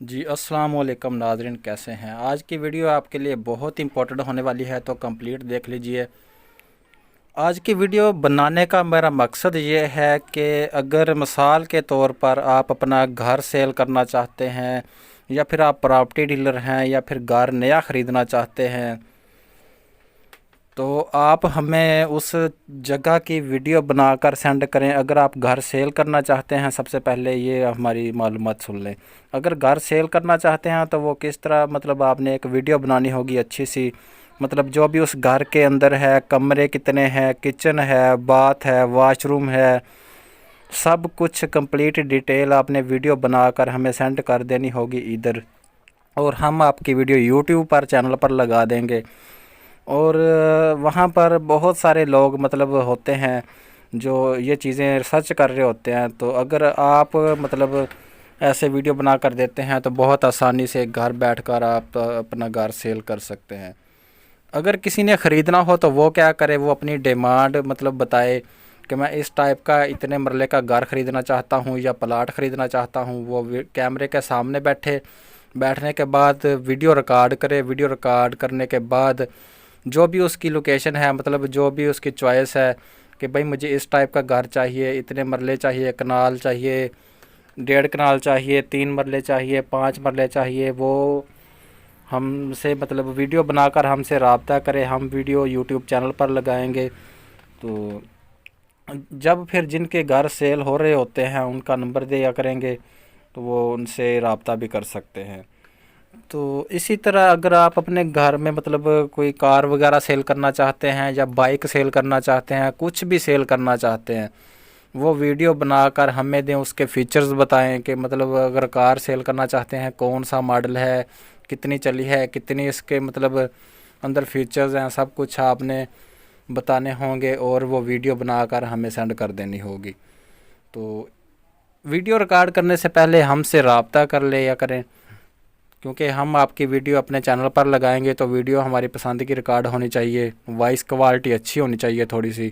जी अस्सलाम वालेकुम नाज़रीन, कैसे हैं। आज की वीडियो आपके लिए बहुत इंपॉर्टेंट होने वाली है, तो कंप्लीट देख लीजिए। आज की वीडियो बनाने का मेरा मकसद ये है कि अगर मिसाल के तौर पर आप अपना घर सेल करना चाहते हैं, या फिर आप प्रॉपर्टी डीलर हैं, या फिर घर नया ख़रीदना चाहते हैं, तो आप हमें उस जगह की वीडियो बनाकर सेंड करें। अगर आप घर सेल करना चाहते हैं, सबसे पहले ये हमारी मालूमात सुन लें। अगर घर सेल करना चाहते हैं तो वो किस तरह, मतलब आपने एक वीडियो बनानी होगी अच्छी सी, मतलब जो भी उस घर के अंदर है, कमरे कितने हैं, किचन है, बाथ है, वॉशरूम है, सब कुछ कंप्लीट डिटेल आपने वीडियो बनाकर हमें सेंड कर देनी होगी इधर, और हम आपकी वीडियो यूट्यूब पर चैनल पर लगा देंगे। और वहाँ पर बहुत सारे लोग मतलब होते हैं जो ये चीज़ें सर्च कर रहे होते हैं। तो अगर आप मतलब ऐसे वीडियो बना कर देते हैं तो बहुत आसानी से घर बैठकर आप अपना घर सेल कर सकते हैं। अगर किसी ने ख़रीदना हो तो वो क्या करे, वो अपनी डिमांड मतलब बताए कि मैं इस टाइप का इतने मरले का घर ख़रीदना चाहता हूँ या प्लाट ख़रीदना चाहता हूँ। वो कैमरे के सामने बैठने के बाद वीडियो रिकॉर्ड करे। वीडियो रिकॉर्ड करने के बाद जो भी उसकी लोकेशन है, मतलब जो भी उसकी चॉइस है कि भाई मुझे इस टाइप का घर चाहिए, इतने मरले चाहिए, कनाल चाहिए, 1.5 कनाल चाहिए, 3 मरले चाहिए, 5 मरले चाहिए, वो हमसे मतलब वीडियो बनाकर हमसे रब्ता करें। हम वीडियो यूट्यूब चैनल पर लगाएंगे। तो जब फिर जिनके घर सेल हो रहे होते हैं उनका नंबर दिया करेंगे, तो वो उनसे रब्ता भी कर सकते हैं। तो इसी तरह अगर आप अपने घर में मतलब कोई कार वगैरह सेल करना चाहते हैं, या बाइक सेल करना चाहते हैं, कुछ भी सेल करना चाहते हैं, वो वीडियो बनाकर हमें दें। उसके फीचर्स बताएं कि मतलब अगर कार सेल करना चाहते हैं कौन सा मॉडल है, कितनी चली है, कितनी इसके मतलब अंदर फीचर्स हैं, सब कुछ आपने बताने होंगे और वो वीडियो बनाकर हमें सेंड कर देनी होगी। तो वीडियो रिकॉर्ड करने से पहले हमसे रब्ता कर ले या करें, क्योंकि हम आपकी वीडियो अपने चैनल पर लगाएंगे तो वीडियो हमारी पसंद की रिकॉर्ड होनी चाहिए, वॉइस क्वालिटी अच्छी होनी चाहिए थोड़ी सी।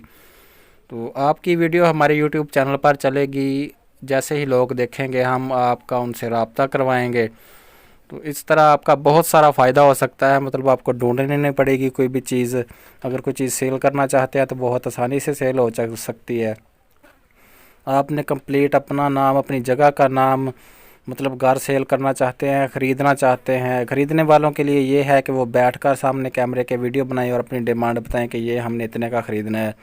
तो आपकी वीडियो हमारे यूट्यूब चैनल पर चलेगी। जैसे ही लोग देखेंगे हम आपका उनसे रब्ता करवाएंगे। तो इस तरह आपका बहुत सारा फ़ायदा हो सकता है, मतलब आपको ढूंढनी नहीं पड़ेगी कोई भी चीज़। अगर कोई चीज़ सेल करना चाहते हैं तो बहुत आसानी से सेल हो सकती है। आपने कंप्लीट अपना नाम, अपनी जगह का नाम, मतलब घर सेल करना चाहते हैं, ख़रीदना चाहते हैं, ख़रीदने वालों के लिए ये है कि वो बैठकर सामने कैमरे के वीडियो बनाएं और अपनी डिमांड बताएं कि ये हमने इतने का ख़रीदना है,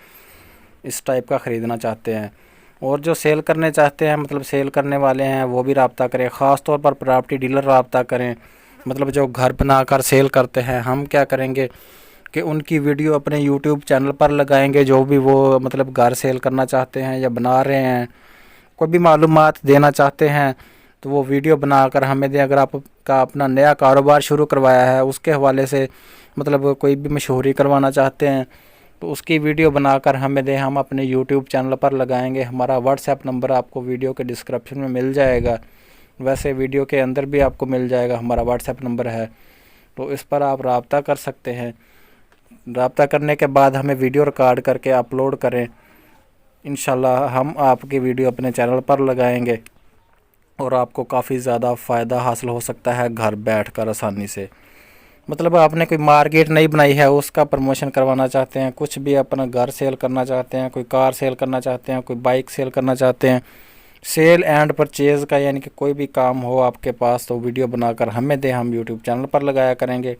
इस टाइप का ख़रीदना चाहते हैं। और जो सेल करने चाहते हैं, मतलब सेल करने वाले हैं, वो भी रब्ता करें। ख़ास तौर पर प्रॉपर्टी डीलर रब्ता करें, मतलब जो घर बनाकर सेल करते हैं। हम क्या करेंगे कि उनकी वीडियो अपने यूट्यूब चैनल पर लगाएंगे। जो भी वो मतलब घर सेल करना चाहते हैं या बना रहे हैं, कोई भी मालूमात देना चाहते हैं, तो वो वीडियो बनाकर हमें दें। अगर आपका अपना नया कारोबार शुरू करवाया है उसके हवाले से, मतलब कोई भी मशहूरी करवाना चाहते हैं, तो उसकी वीडियो बनाकर हमें दें। हम अपने यूट्यूब चैनल पर लगाएंगे। हमारा व्हाट्सएप नंबर आपको वीडियो के डिस्क्रिप्शन में मिल जाएगा, वैसे वीडियो के अंदर भी आपको मिल जाएगा, हमारा व्हाट्सएप नंबर है। तो इस पर आप रब्ता कर सकते हैं। रब्ता करने के बाद हमें वीडियो रिकॉर्ड करके अपलोड करें। इंशाल्लाह हम आपकी वीडियो अपने चैनल पर लगाएंगे और आपको काफ़ी ज़्यादा फ़ायदा हासिल हो सकता है घर बैठकर आसानी से। मतलब आपने कोई मार्केट नहीं बनाई है, उसका प्रमोशन करवाना चाहते हैं, कुछ भी अपना घर सेल करना चाहते हैं, कोई कार सेल करना चाहते हैं, कोई बाइक सेल करना चाहते हैं, सेल एंड परचेज़ का यानी कि कोई भी काम हो आपके पास, तो वीडियो बनाकर हमें दें, हम यूट्यूब चैनल पर लगाया करेंगे।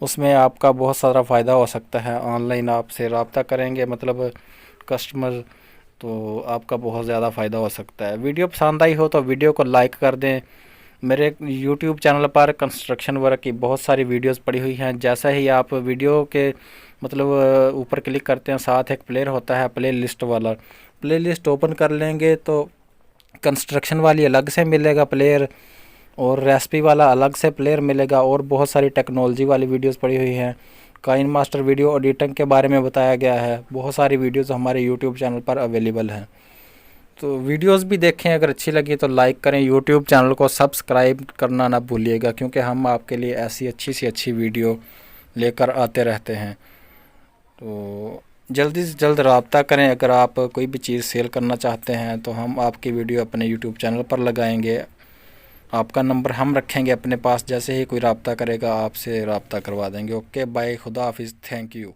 उसमें आपका बहुत सारा फ़ायदा हो सकता है। ऑनलाइन आपसे रब्ता करेंगे मतलब कस्टमर, तो आपका बहुत ज़्यादा फ़ायदा हो सकता है। वीडियो पसंद आई हो तो वीडियो को लाइक कर दें। मेरे यूट्यूब चैनल पर कंस्ट्रक्शन वर्क की बहुत सारी वीडियोस पड़ी हुई हैं। जैसा ही आप वीडियो के मतलब ऊपर क्लिक करते हैं, साथ एक प्लेयर होता है प्ले लिस्ट वाला, प्ले लिस्ट ओपन कर लेंगे तो कंस्ट्रक्शन वाली अलग से मिलेगा प्लेयर, और रेसिपी वाला अलग से प्लेयर मिलेगा, और बहुत सारी टेक्नोलॉजी वाली वीडियोस पड़ी हुई हैं। काइन मास्टर वीडियो एडिटिंग के बारे में बताया गया है। बहुत सारी वीडियोस हमारे यूट्यूब चैनल पर अवेलेबल हैं। तो वीडियोस भी देखें, अगर अच्छी लगी तो लाइक करें। यूट्यूब चैनल को सब्सक्राइब करना ना भूलिएगा, क्योंकि हम आपके लिए ऐसी अच्छी सी अच्छी वीडियो लेकर आते रहते हैं। तो जल्दी से जल्द रब्ता करें। अगर आप कोई भी चीज़ सेल करना चाहते हैं तो हम आपकी वीडियो अपने यूट्यूब चैनल पर लगाएंगे। آپ کا نمبر ہم رکھیں گے اپنے پاس، جیسے ہی کوئی رابطہ کرے گا آپ سے رابطہ کروا دیں گے۔ اوکے بائے، خدا حافظ، تھینک یو۔